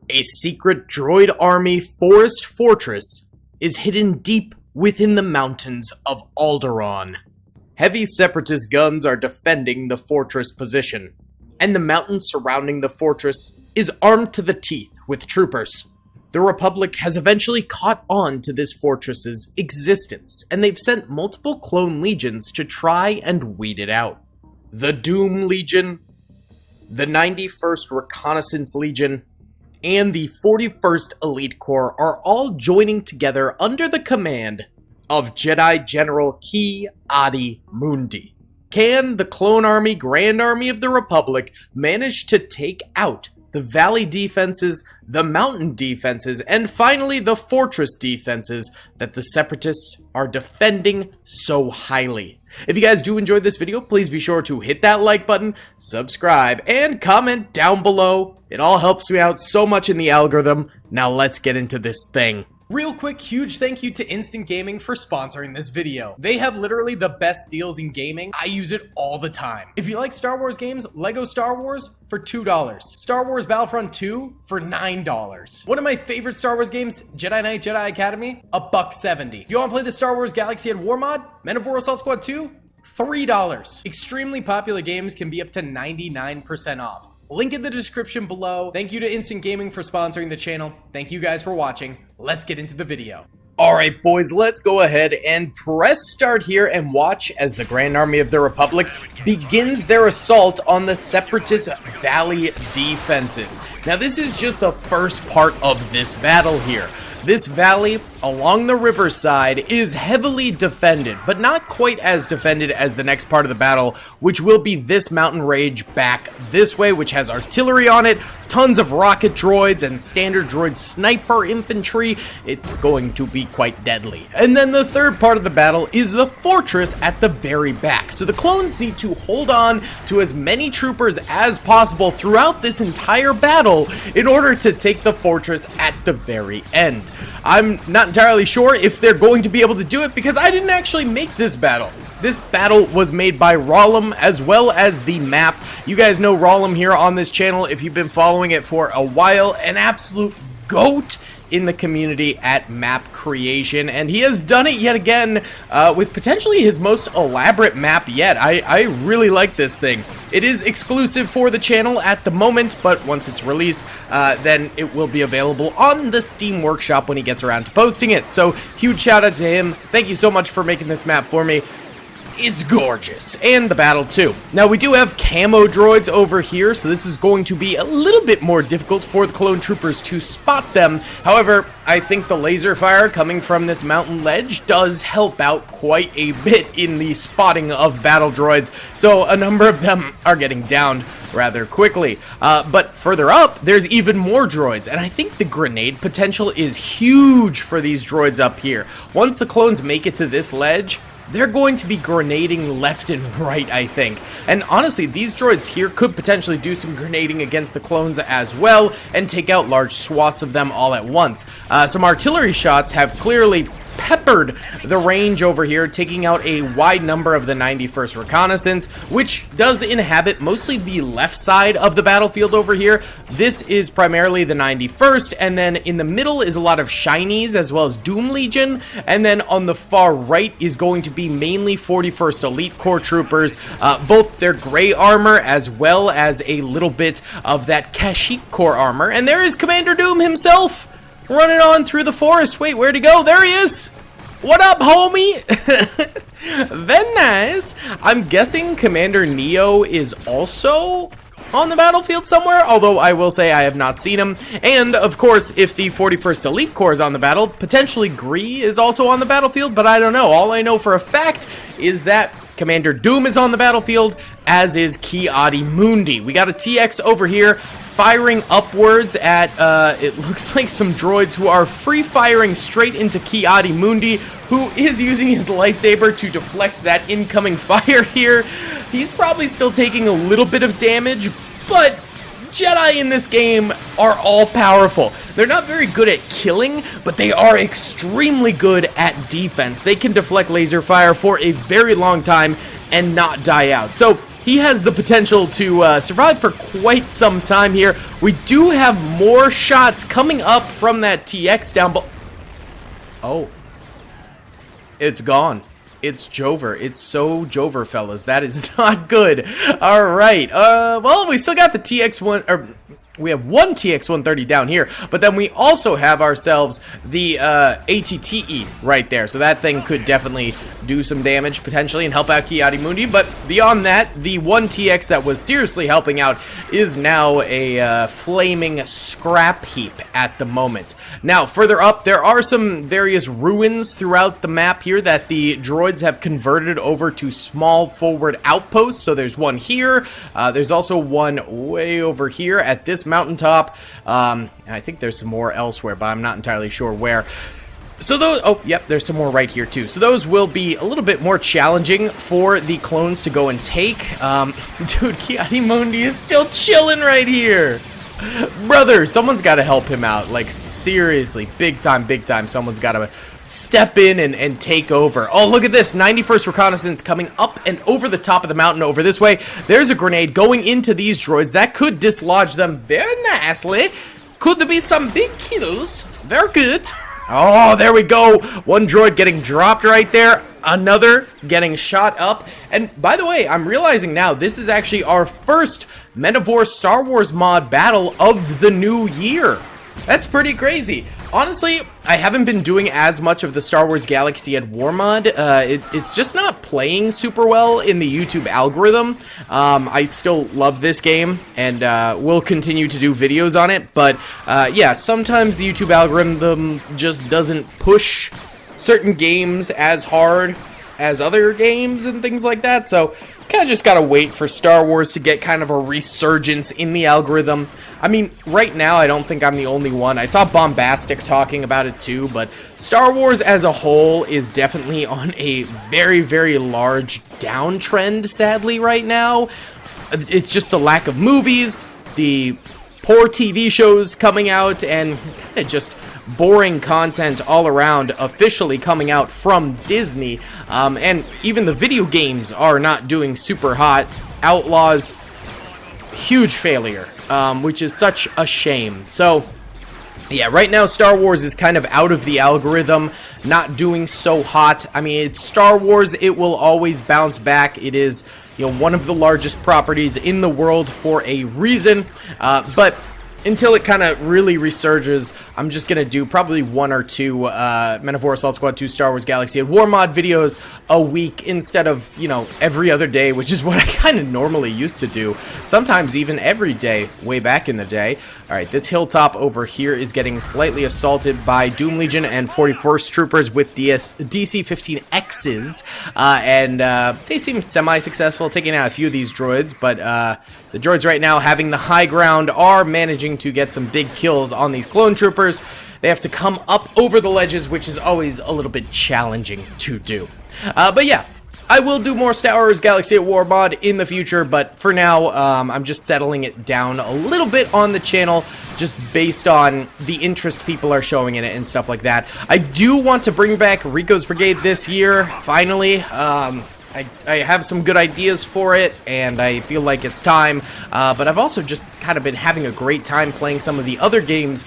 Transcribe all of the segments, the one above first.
A secret droid army forest fortress is hidden deep within the mountains of Alderaan. Heavy separatist guns are defending the fortress position, and the mountain surrounding the fortress is armed to the teeth with troopers. The Republic has eventually caught on to this fortress's existence, and they've sent multiple clone legions to try and weed it out. The Doom Legion, the 91st Reconnaissance Legion, and the 41st Elite Corps are all joining together under the command of Jedi General Ki-Adi Mundi. Can the Clone Army, Grand Army of the Republic, manage to take out the valley defenses, the mountain defenses, and finally the fortress defenses that the Separatists are defending so highly? If you guys do enjoy this video, please be sure to hit that like button, subscribe, and comment down below. It all helps me out so much in the algorithm. Now let's get into this thing. Real quick, huge thank you to Instant Gaming for sponsoring this video. They have literally the best deals in gaming. I use it all the time. If you like Star Wars games, Lego Star Wars for $2. Star Wars Battlefront 2 for $9. One of my favorite Star Wars games, Jedi Knight, Jedi Academy, $1.70. If you want to play the Star Wars Galaxy at War mod, Men of War Assault Squad 2, $3. Extremely popular games can be up to 99% off. Link in the description below. Thank you to Instant Gaming for sponsoring the channel. Thank you guys for watching. Let's get into the video. Alright boys, let's go ahead and press start here and watch as the Grand Army of the Republic begins their assault on the Separatist Valley defenses. Now this is just the first part of this battle here. This valley along the riverside is heavily defended, but not quite as defended as the next part of the battle, which will be this mountain range back this way, which has artillery on it, tons of rocket droids, and standard droid sniper infantry. It's going to be quite deadly. And then the third part of the battle is the fortress at the very back. So the clones need to hold on to as many troopers as possible throughout this entire battle in order to take the fortress at the very end. I'm not entirely sure if they're going to be able to do it because I didn't actually make this battle. This battle was made by Rollum as well as the map. You guys know Rollum here on this channel if you've been following it for a while. An absolute GOAT in the community at map creation, and he has done it yet again with potentially his most elaborate map yet. I really like this thing. It is exclusive for the channel at the moment, but once it's released, then it will be available on the Steam Workshop when he gets around to posting it. So huge shout out to him. Thank you so much for making this map for me. It's gorgeous, and the battle too. Now we do have camo droids over here, so this is going to be a little bit more difficult for the clone troopers to spot them. However, I think the laser fire coming from this mountain ledge does help out quite a bit in the spotting of battle droids, so a number of them are getting downed rather quickly. But further up, there's even more droids, and I think the grenade potential is huge for these droids up here. Once the clones make it to this ledge, they're going to be grenading left and right, I think. And honestly, these droids here could potentially do some grenading against the clones as well and take out large swaths of them all at once. Some artillery shots have clearly peppered the range over here, taking out a wide number of the 91st Reconnaissance, which does inhabit mostly the left side of the battlefield over here. This is primarily the 91st, and then in the middle is a lot of Shinies as well as Doom Legion, and then on the far right is going to be mainly 41st Elite Corps troopers, both their gray armor as well as a little bit of that Kashyyyk Corps armor. And there is Commander Doom himself running on through the forest. Wait, where'd he go? There he is! What up, homie? Very nice. I'm guessing Commander Neo is also on the battlefield somewhere, although I will say I have not seen him. And, of course, if the 41st Elite Corps is on the battle, potentially Gree is also on the battlefield, but I don't know. All I know for a fact is that Commander Doom is on the battlefield, as is Ki-Adi Mundi. We got a TX over here firing upwards at, it looks like some droids who are free firing straight into Ki-Adi Mundi, who is using his lightsaber to deflect that incoming fire here. He's probably still taking a little bit of damage, but Jedi in this game are all powerful. They're not very good at killing, but they are extremely good at defense. They can deflect laser fire for a very long time and not die out. So he has the potential to survive for quite some time here. We do have more shots coming up from that TX down below. Oh. It's gone. It's Jover. It's so Jover, fellas. That is not good. All right. Well, we still got the TX1, or we have one TX-130 down here, but then we also have ourselves the ATTE right there. So that thing could definitely do some damage potentially and help out Ki-Adi-Mundi. But beyond that, the one TX that was seriously helping out is now a flaming scrap heap at the moment. Now, further up, there are some various ruins throughout the map here that the droids have converted over to small forward outposts. So there's one here. There's also one way over here at this mountaintop. And I think there's some more elsewhere, but I'm not entirely sure where. So those, oh, yep, there's some more right here too. So those will be a little bit more challenging for the clones to go and take. Dude, Ki-Adi-Mundi is still chilling right here. Brother, someone's got to help him out. Like, seriously, big time. Someone's got to step in and take over. Oh, look at this. 91st Reconnaissance coming up and over the top of the mountain over this way. There's a grenade going into these droids. That could dislodge them very nicely. Could be some big kills. Very good. Oh, there we go. One droid getting dropped right there. Another getting shot up. And by the way, I'm realizing now this is actually our first Men of War Star Wars mod battle of the new year. That's pretty crazy. Honestly, I haven't been doing as much of the Star Wars Galaxy at War mod. It's just not playing super well in the YouTube algorithm. I still love this game and will continue to do videos on it. But yeah, sometimes the YouTube algorithm just doesn't push certain games as hard as other games and things like that. So kind of just gotta wait for Star Wars to get kind of a resurgence in the algorithm. I mean, right now, I don't think I'm the only one. I saw Bombastic talking about it too, but Star Wars as a whole is definitely on a very, very large downtrend, sadly, right now. It's just the lack of movies, the poor TV shows coming out, and kind of just boring content all around officially coming out from Disney. And even the video games are not doing super hot. Outlaws, huge failure, which is such a shame. So yeah, right now Star Wars is kind of out of the algorithm, not doing so hot. I mean, it's Star Wars, it will always bounce back. It is, you know, one of the largest properties in the world for a reason, but until it kind of really resurges, I'm just going to do probably one or two Men of War Assault Squad 2 Star Wars Galaxy and War Mod videos a week instead of, you know, every other day, which is what I kind of normally used to do. Sometimes even every day, way back in the day. Alright, this hilltop over here is getting slightly assaulted by Doom Legion and 41st Troopers with DC-15Xs. And they seem semi-successful, taking out a few of these droids, but the droids right now having the high ground are managing to get some big kills on these clone troopers. They have to come up over the ledges, which is always a little bit challenging to do. But yeah, I will do more Star Wars Galaxy at War mod in the future, but for now, I'm just settling it down a little bit on the channel, just based on the interest people are showing in it and stuff like that. I do want to bring back Rico's Brigade this year, finally. I have some good ideas for it, and I feel like it's time, but I've also just kind of been having a great time playing some of the other games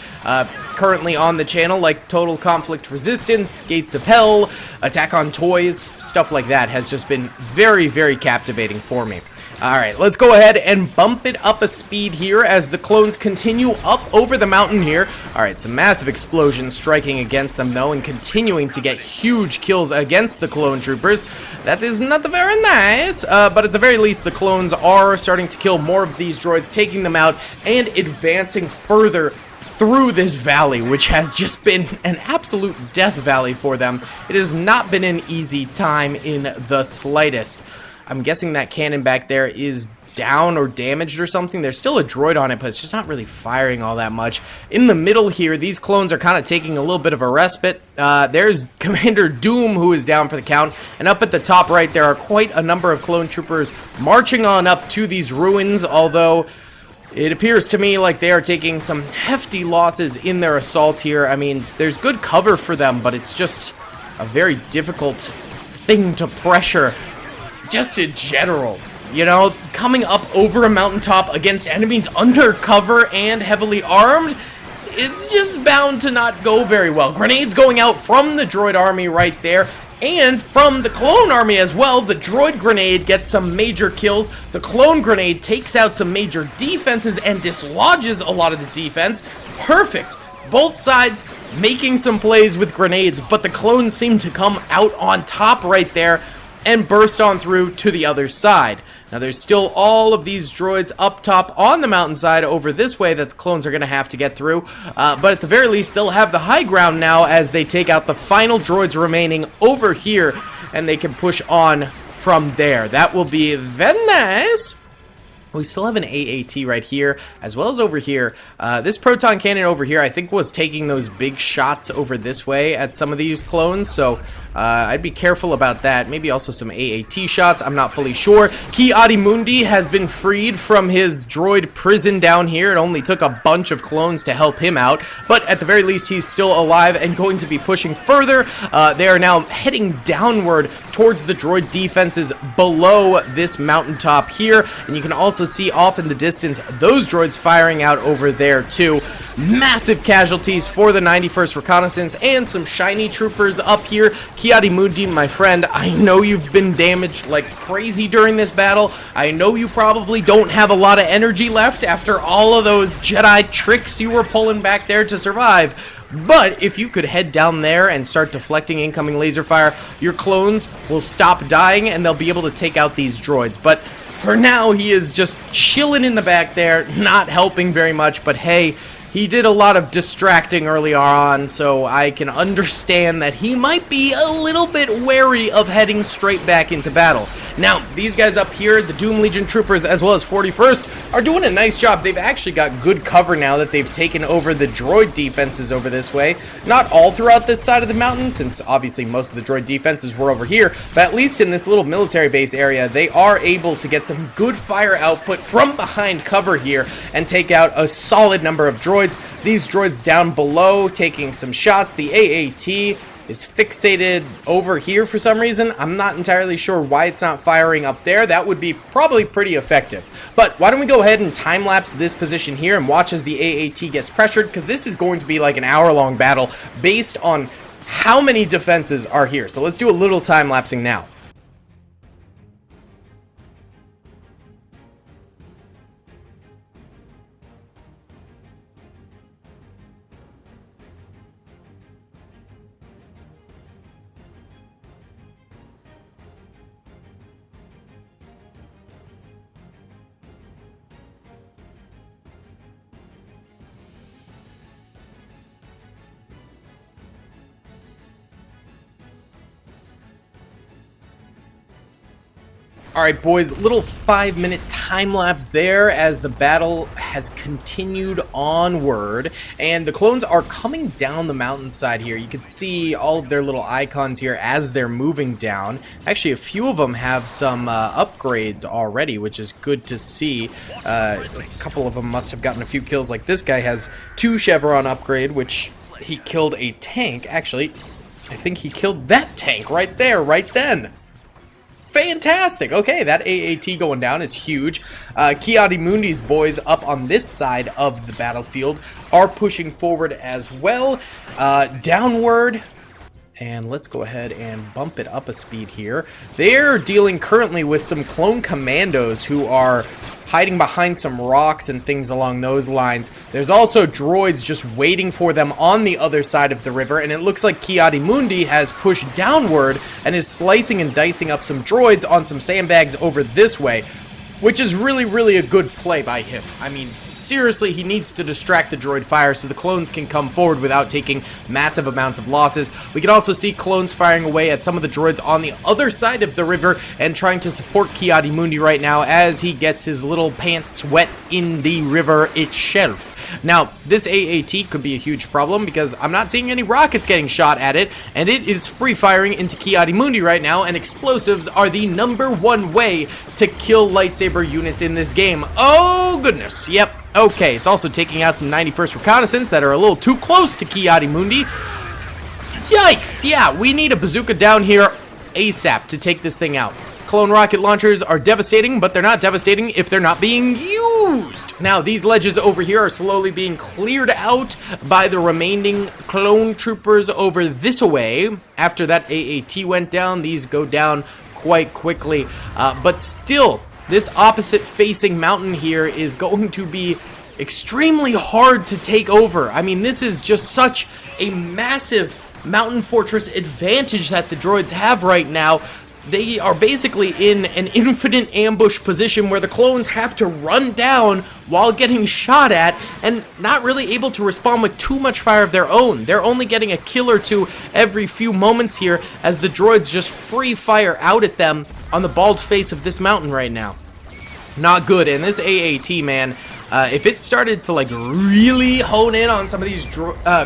currently on the channel, like Total Conflict Resistance, Gates of Hell, Attack on Toys, stuff like that has just been very, very captivating for me. Alright, let's go ahead and bump it up a speed here as the clones continue up over the mountain here. Alright, some massive explosions striking against them though, and continuing to get huge kills against the clone troopers. That is not very nice, but at the very least the clones are starting to kill more of these droids, taking them out and advancing further through this valley, which has just been an absolute death valley for them. It has not been an easy time in the slightest. I'm guessing that cannon back there is down or damaged or something. There's still a droid on it, but it's just not really firing all that much. In the middle here, these clones are kind of taking a little bit of a respite. There's Commander Doom, who is down for the count. And up at the top right, there are quite a number of clone troopers marching on up to these ruins, although it appears to me like they are taking some hefty losses in their assault here. I mean, there's good cover for them, but it's just a very difficult thing to pressure. Just in general. You know, coming up over a mountaintop against enemies undercover and heavily armed, it's just bound to not go very well. Grenades going out from the droid army right there, and from the clone army as well. The droid grenade gets some major kills. The clone grenade takes out some major defenses and dislodges a lot of the defense. Perfect. Both sides making some plays with grenades, but the clones seem to come out on top right there and burst on through to the other side. Now there's still all of these droids up top on the mountainside over this way that the clones are going to have to get through, but at the very least they'll have the high ground now as they take out the final droids remaining over here, and they can push on from there. That will be very nice. We still have an AAT right here, as well as over here. This proton cannon over here, I think, was taking those big shots over this way at some of these clones, so I'd be careful about that. Maybe also some AAT shots, I'm not fully sure. Ki-Adi-Mundi has been freed from his droid prison down here. It only took a bunch of clones to help him out, but at the very least, he's still alive and going to be pushing further. They are now heading downward towards the droid defenses below this mountaintop here, and you can also see off in the distance those droids firing out over there too. Massive casualties for the 91st Reconnaissance and some shiny troopers up here. Ki-Adi-Mundi, my friend, I know you've been damaged like crazy during this battle. I know you probably don't have a lot of energy left after all of those Jedi tricks you were pulling back there to survive. But if you could head down there and start deflecting incoming laser fire, your clones will stop dying and they'll be able to take out these droids. But for now, he is just chilling in the back there, not helping very much, but hey, he did a lot of distracting early on, so I can understand that he might be a little bit wary of heading straight back into battle. Now, these guys up here, the Doom Legion troopers as well as 41st, are doing a nice job. They've actually got good cover now that they've taken over the droid defenses over this way. Not all throughout this side of the mountain, since obviously most of the droid defenses were over here, but at least in this little military base area, they are able to get some good fire output from behind cover here and take out a solid number of droids. These droids down below taking some shots. The AAT is fixated over here for some reason. I'm not entirely sure why it's not firing up there. That would be probably pretty effective. But why don't we go ahead and time-lapse this position here and watch as the AAT gets pressured, because this is going to be like an hour-long battle based on how many defenses are here. So let's do a little time-lapsing now. Alright boys, little 5-minute time lapse there as the battle has continued onward, and the clones are coming down the mountainside here. You can see all of their little icons here as they're moving down. Actually, a few of them have some upgrades already, which is good to see. A couple of them must have gotten a few kills, like this guy has 2 Chevron upgrade, which he killed a tank. Actually, I think he killed that tank right there, right then. Fantastic! Okay, that AAT going down is huge. Ki-Adi-Mundi's boys up on this side of the battlefield are pushing forward as well. Downward, and let's go ahead and bump it up a speed here. They're dealing currently with some clone commandos who are hiding behind some rocks and things along those lines. There's also droids just waiting for them on the other side of the river, and it looks like Ki-Adi-Mundi has pushed downward and is slicing and dicing up some droids on some sandbags over this way, which is really a good play by him. I mean, seriously, he needs to distract the droid fire so the clones can come forward without taking massive amounts of losses. We can also see clones firing away at some of the droids on the other side of the river and trying to support Ki-Adi-Mundi right now as he gets his little pants wet in the river itself. Now, this AAT could be a huge problem because I'm not seeing any rockets getting shot at it, and it is free firing into Ki-Adi-Mundi right now, and explosives are the #1 way to kill lightsaber units in this game. Oh, goodness. Yep. Okay, it's also taking out some 91st Reconnaissance that are a little too close to Ki-Adi-Mundi. Yikes! Yeah, we need a bazooka down here ASAP to take this thing out. clone rocket launchers are devastating, but they're not devastating if they're not being used. Now, these ledges over here are slowly being cleared out by the remaining clone troopers over this way. After that AAT went down, these go down quite quickly. But still, this opposite facing mountain here is going to be extremely hard to take over. I mean, this is just such a massive mountain fortress advantage that the droids have right now. They are basically in an infinite ambush position where the clones have to run down while getting shot at and not really able to respond with too much fire of their own. They're only getting a kill or two every few moments here as the droids just free fire out at them on the bald face of this mountain right now. Not good. And this AAT, man, if it started to like really hone in on some of these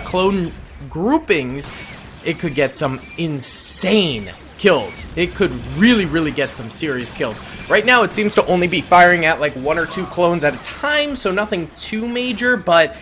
clone groupings, it could get some insane kills. It could really get some serious kills. Right now it seems to only be firing at like 1 or 2 clones at a time, so nothing too major, but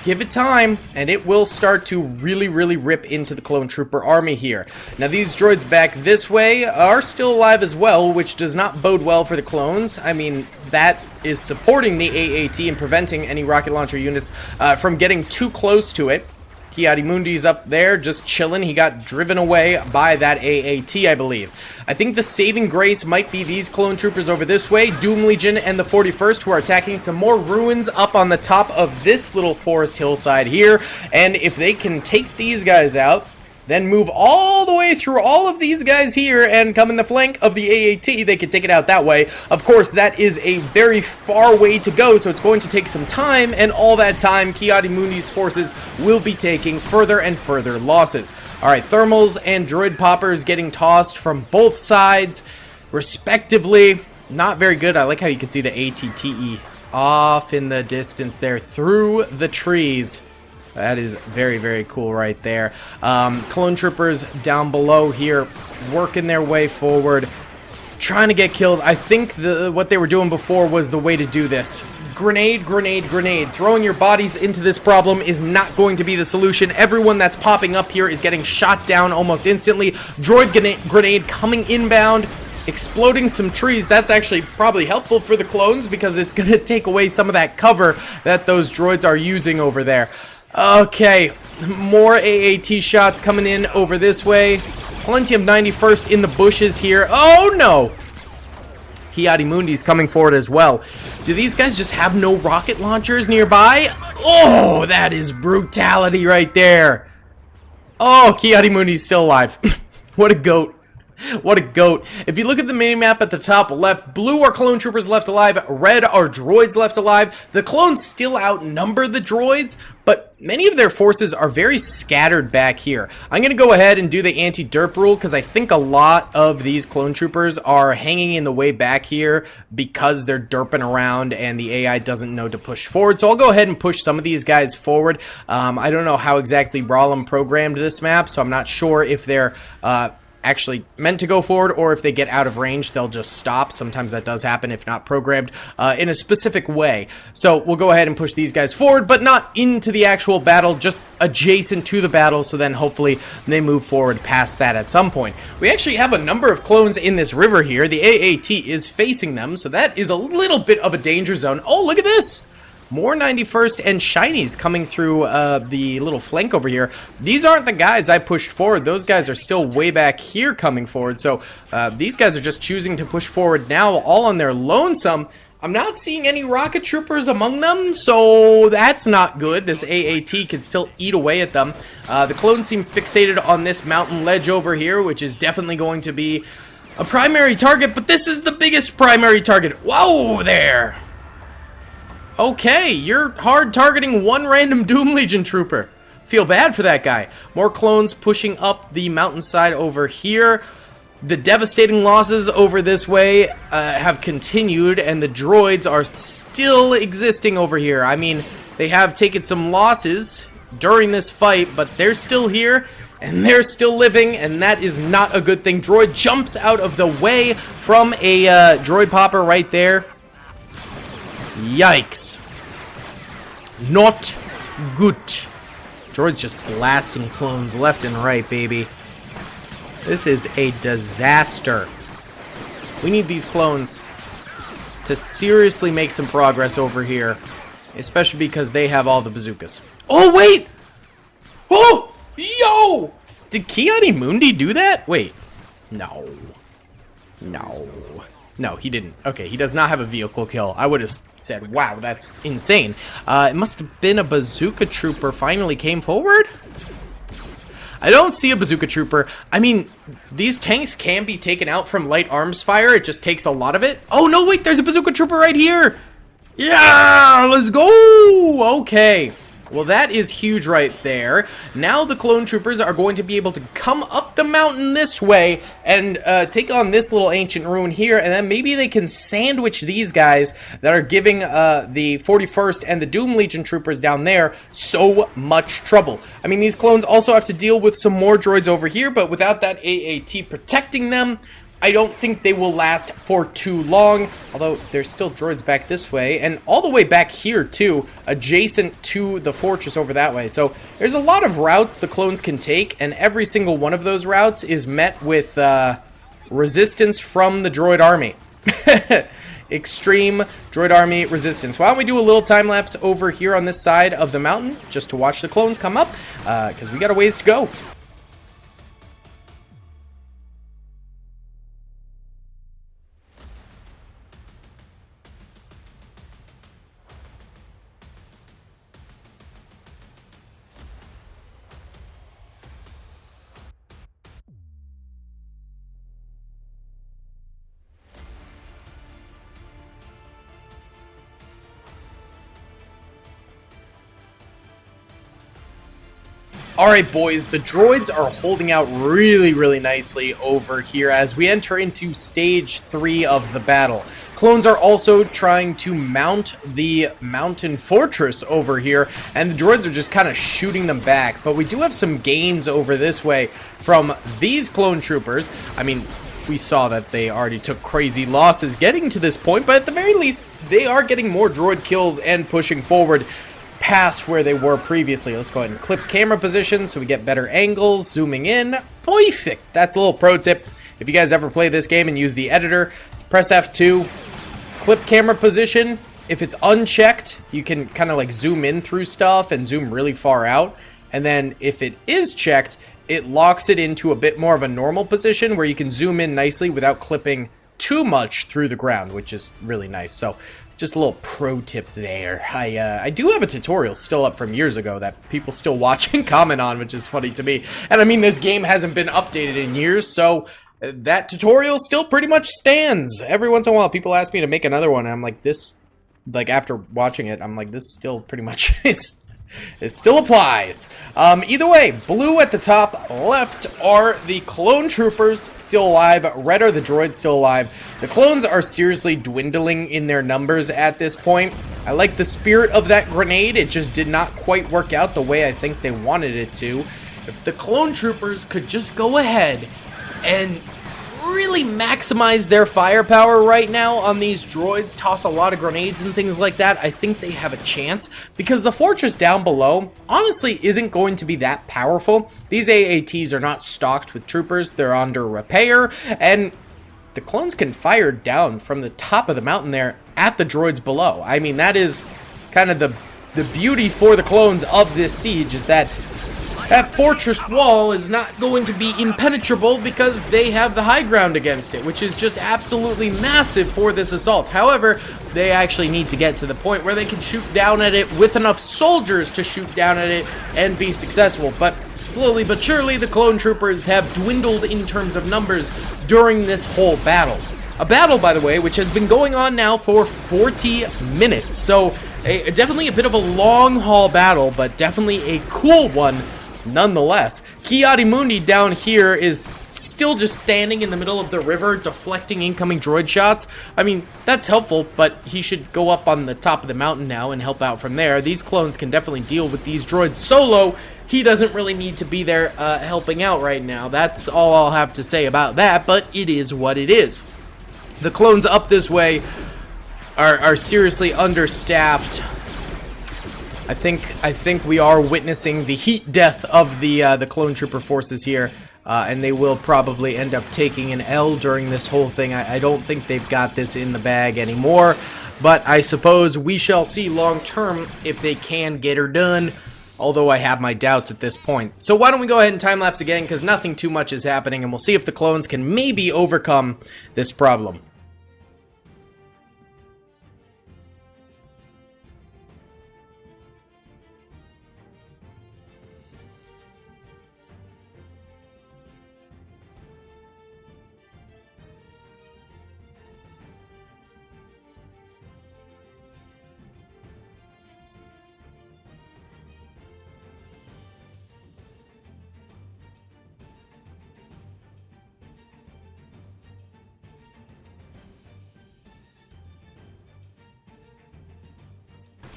give it time and it will start to really rip into the clone trooper army here. Now these droids back this way are still alive as well, which does not bode well for the clones. I mean, that is supporting the AAT and preventing any rocket launcher units from getting too close to it. Ki-Adi-Mundi's up there just chilling. He got driven away by that AAT, I believe. I think the saving grace might be these clone troopers over this way, Doom Legion and the 41st, who are attacking some more ruins up on the top of this little forest hillside here. And if they can take these guys out, then move all the way through all of these guys here and come in the flank of the AAT, they could take it out that way. Of course, that is a very far way to go, so it's going to take some time, and all that time, Ki-Adi-Mundi's forces will be taking further and further losses. Alright, thermals and droid poppers getting tossed from both sides, respectively. Not very good. I like how you can see the ATTE off in the distance there through the trees. That is very cool right there. Clone troopers down below here working their way forward, trying to get kills. I think what they were doing before was the way to do this. Grenade. Throwing your bodies into this problem is not going to be the solution. Everyone that's popping up here is getting shot down almost instantly. Droid grenade coming inbound, exploding some trees. That's actually probably helpful for the clones because it's going to take away some of that cover that those droids are using over there. Okay, more AAT shots coming in over this way. Plenty of 91st in the bushes here. Oh no! Ki-Adi-Mundi's coming forward as well. Do these guys just have no rocket launchers nearby? Oh, that is brutality right there. Oh, Ki-Adi-Mundi's still alive. What a goat. What a goat. If you look at the minimap at the top left, blue are clone troopers left alive, red are droids left alive. The clones still outnumber the droids, but many of their forces are very scattered back here. I'm going to go ahead and do the anti-derp rule because I think a lot of these clone troopers are hanging in the way back here because they're derping around and the AI doesn't know to push forward. So I'll go ahead and push some of these guys forward. I don't know how exactly Rollum programmed this map, so I'm not sure if they're actually meant to go forward or if they get out of range they'll just stop. Sometimes that does happen if not programmed in a specific way. So we'll go ahead and push these guys forward, but not into the actual battle, just adjacent to the battle, so then hopefully they move forward past that at some point. We actually have a number of clones in this river here. The AAT is facing them, so that is a little bit of a danger zone. Oh, look at this! More 91st and shinies coming through the little flank over here. These aren't the guys I pushed forward. Those guys are still way back here coming forward. So these guys are just choosing to push forward now all on their lonesome. I'm not seeing any rocket troopers among them, so that's not good. This AAT can still eat away at them. The clones seem fixated on this mountain ledge over here, which is definitely going to be a primary target, but this is the biggest primary target. Whoa there! Okay, you're hard targeting one random Doom Legion trooper. Feel bad for that guy. More clones pushing up the mountainside over here. The devastating losses over this way have continued, and the droids are still existing over here. I mean, they have taken some losses during this fight, but they're still here, and they're still living, and that is not a good thing. Droid jumps out of the way from a droid popper right there. Yikes. Not good. Droid's just blasting clones left and right, baby. This is a disaster. We need these clones to seriously make some progress over here, especially because they have all the bazookas. Oh, wait! Oh! Yo! Did Ki-Adi-Mundi do that? Wait. No. No. No, he didn't. Okay, he does not have a vehicle kill. I would have said, wow, that's insane. It must have been a bazooka trooper finally came forward? I don't see a bazooka trooper. I mean, these tanks can be taken out from light arms fire. It just takes a lot of it. Oh, no, wait, there's a bazooka trooper right here. Yeah, let's go. Okay. Well, that is huge right there. Now the clone troopers are going to be able to come up the mountain this way and take on this little ancient ruin here, and then maybe they can sandwich these guys that are giving the 41st and the Doom Legion troopers down there so much trouble. I mean, these clones also have to deal with some more droids over here, but without that AAT protecting them, I don't think they will last for too long, although there's still droids back this way, and all the way back here, too, adjacent to the fortress over that way. So there's a lot of routes the clones can take, and every single one of those routes is met with resistance from the droid army. Extreme droid army resistance. Why don't we do a little time lapse over here on this side of the mountain, just to watch the clones come up, because we got a ways to go. Alright boys, the droids are holding out really nicely over here as we enter into stage 3 of the battle. Clones are also trying to mount the mountain fortress over here, and the droids are just kind of shooting them back. But we do have some gains over this way from these clone troopers. I mean, we saw that they already took crazy losses getting to this point, but at the very least, they are getting more droid kills and pushing forward past where they were previously. Let's go ahead and clip camera position so we get better angles, zooming in. Perfect! That's a little pro tip. If you guys ever play this game and use the editor, press F2, clip camera position. If it's unchecked, you can kind of like zoom in through stuff and zoom really far out. And then if it is checked, it locks it into a bit more of a normal position where you can zoom in nicely without clipping too much through the ground, which is really nice. So just a little pro tip there. I do have a tutorial still up from years ago that people still watch and comment on, which is funny to me. And I mean, this game hasn't been updated in years, so that tutorial still pretty much stands. Every once in a while, people ask me to make another one, and I'm like, this, like, after watching it, I'm like, this still pretty much is. It still applies. Either way, blue at the top, left are the clone troopers still alive, red are the droids still alive. The clones are seriously dwindling in their numbers at this point. I like the spirit of that grenade, it just did not quite work out the way I think they wanted it to. If the clone troopers could just go ahead and really maximize their firepower right now on these droids, toss a lot of grenades and things like that, I think they have a chance, because the fortress down below honestly isn't going to be that powerful. These AATs are not stocked with troopers, they're under repair, and the clones can fire down from the top of the mountain there at the droids below. I mean, that is kind of the beauty for the clones of this siege, is that that fortress wall is not going to be impenetrable because they have the high ground against it, which is just absolutely massive for this assault. However, they actually need to get to the point where they can shoot down at it with enough soldiers to shoot down at it and be successful. But slowly but surely, the clone troopers have dwindled in terms of numbers during this whole battle. A battle, by the way, which has been going on now for 40 minutes. So, definitely a bit of a long-haul battle, but definitely a cool one nonetheless. Ki-Adi-Mundi down here is still just standing in the middle of the river, deflecting incoming droid shots. I mean, that's helpful, but he should go up on the top of the mountain now and help out from there. These clones can definitely deal with these droids solo. He doesn't really need to be there helping out right now. That's all I'll have to say about that, but it is what it is. The clones up this way are seriously understaffed. I think we are witnessing the heat death of the clone trooper forces here. and they will probably end up taking an L during this whole thing. I don't think they've got this in the bag anymore, but I suppose we shall see long term if they can get her done, although I have my doubts at this point. So why don't we go ahead and time-lapse again, because nothing too much is happening, and we'll see if the clones can maybe overcome this problem.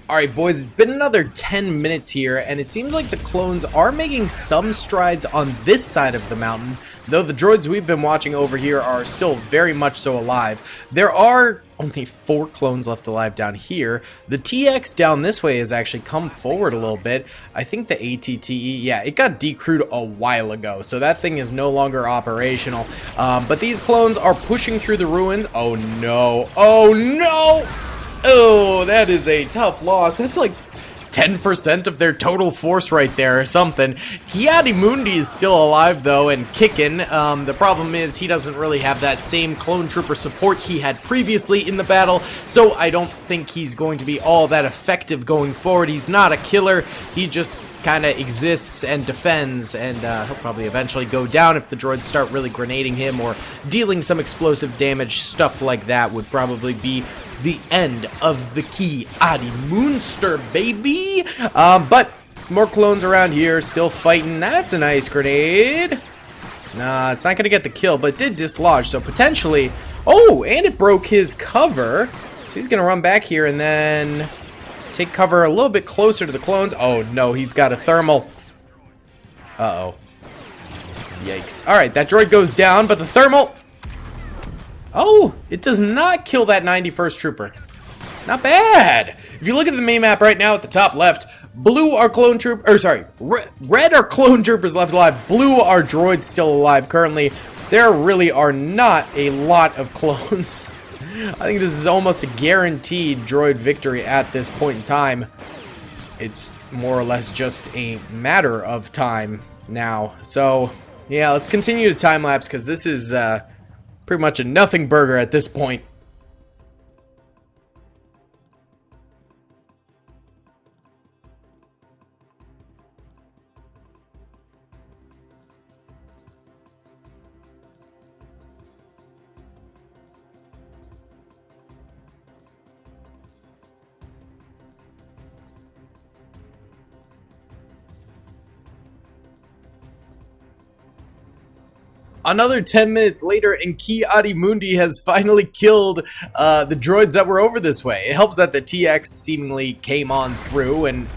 Alright boys, it's been another 10 minutes here, and it seems like the clones are making some strides on this side of the mountain, though the droids we've been watching over here are still very much so alive. There are only 4 clones left alive down here. The TX down this way has actually come forward a little bit. I think the ATTE, yeah, it got decrewed a while ago, so that thing is no longer operational. But these clones are pushing through the ruins. Oh no, oh no! Oh, that is a tough loss. That's like 10% of their total force right there or something. Ki-Adi-Mundi is still alive though and kicking. The problem is he doesn't really have that same clone trooper support he had previously in the battle, so I don't think he's going to be all that effective going forward. He's not a killer. He just kind of exists and defends, and he'll probably eventually go down if the droids start really grenading him or dealing some explosive damage. Stuff like that would probably be the end of the Ki-Adi-Moonster, baby! But more clones around here, still fighting. That's a nice grenade. Nah, it's not going to get the kill, but it did dislodge, so potentially... Oh, and it broke his cover. So he's going to run back here and then take cover a little bit closer to the clones. Oh, no, he's got a thermal. Uh-oh. Yikes. Alright, that droid goes down, but the thermal... Oh, it does not kill that 91st trooper. Not bad. If you look at the main map right now at the top left, blue are clone troop, or sorry, red are clone troopers left alive. Blue are droids still alive currently. There really are not a lot of clones. I think this is almost a guaranteed droid victory at this point in time. It's more or less just a matter of time now. So, yeah, let's continue to time lapse because this is pretty much a nothing burger at this point. Another 10 minutes later, and Ki-Adi-Mundi has finally killed the droids that were over this way. It helps that the TX seemingly came on through and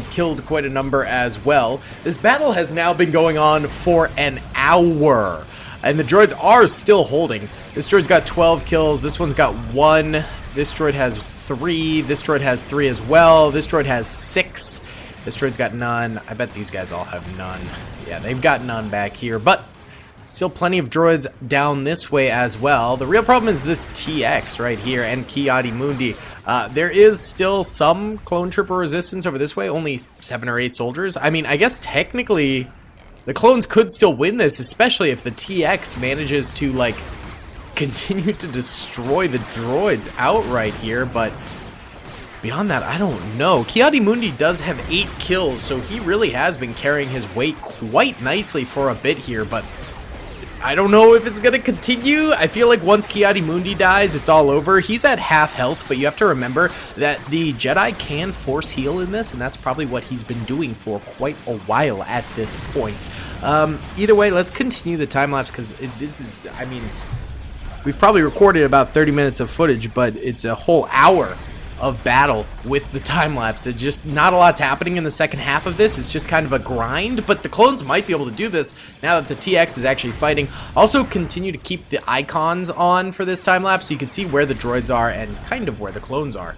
killed quite a number as well. This battle has now been going on for an hour, and the droids are still holding. This droid's got 12 kills, this one's got 1, this droid has 3, this droid has 3 as well, this droid has 6, this droid's got none. I bet these guys all have none. Yeah, they've got none back here, but still plenty of droids down this way as well. The real problem is this TX right here and Ki-Adi-Mundi. There is still some clone trooper resistance over this way, only 7 or 8 soldiers. I mean, I guess technically the clones could still win this, especially if the TX manages to, like, continue to destroy the droids outright here, but beyond that, I don't know. Ki-Adi-Mundi does have 8 kills, so he really has been carrying his weight quite nicely for a bit here, but I don't know if it's going to continue. I feel like once Ki-Adi-Mundi dies, it's all over. He's at half health, but you have to remember that the Jedi can force heal in this, and that's probably what he's been doing for quite a while at this point. Either way, let's continue the time-lapse, because this is, I mean, we've probably recorded about 30 minutes of footage, but it's a whole hour of battle with the time-lapse. It's just not a lot's happening in the second half of this. It's just kind of a grind, but the clones might be able to do this now that the TX is actually fighting. Also, continue to keep the icons on for this time-lapse so you can see where the droids are and kind of where the clones are.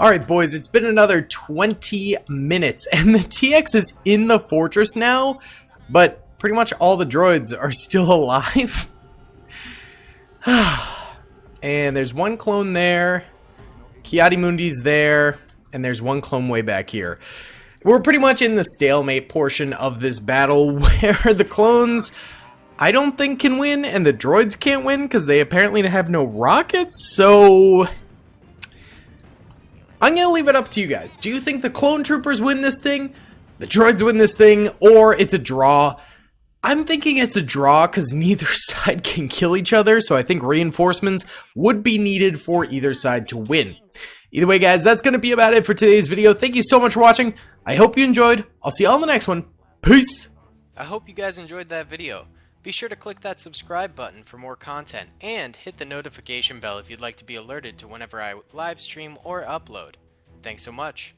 Alright boys, it's been another 20 minutes, and the TX is in the fortress now, but pretty much all the droids are still alive. And there's one clone there, Ki-Adi-Mundi's there, and there's one clone way back here. We're pretty much in the stalemate portion of this battle where the clones, I don't think, can win, and the droids can't win because they apparently have no rockets, so I'm gonna leave it up to you guys. Do you think the clone troopers win this thing, the droids win this thing, or it's a draw? I'm thinking it's a draw because neither side can kill each other, so I think reinforcements would be needed for either side to win. Either way, guys, that's going to be about it for today's video. Thank you so much for watching. I hope you enjoyed. I'll see you all in the next one. Peace! I hope you guys enjoyed that video. Be sure to click that subscribe button for more content, and hit the notification bell if you'd like to be alerted to whenever I live stream or upload. Thanks so much.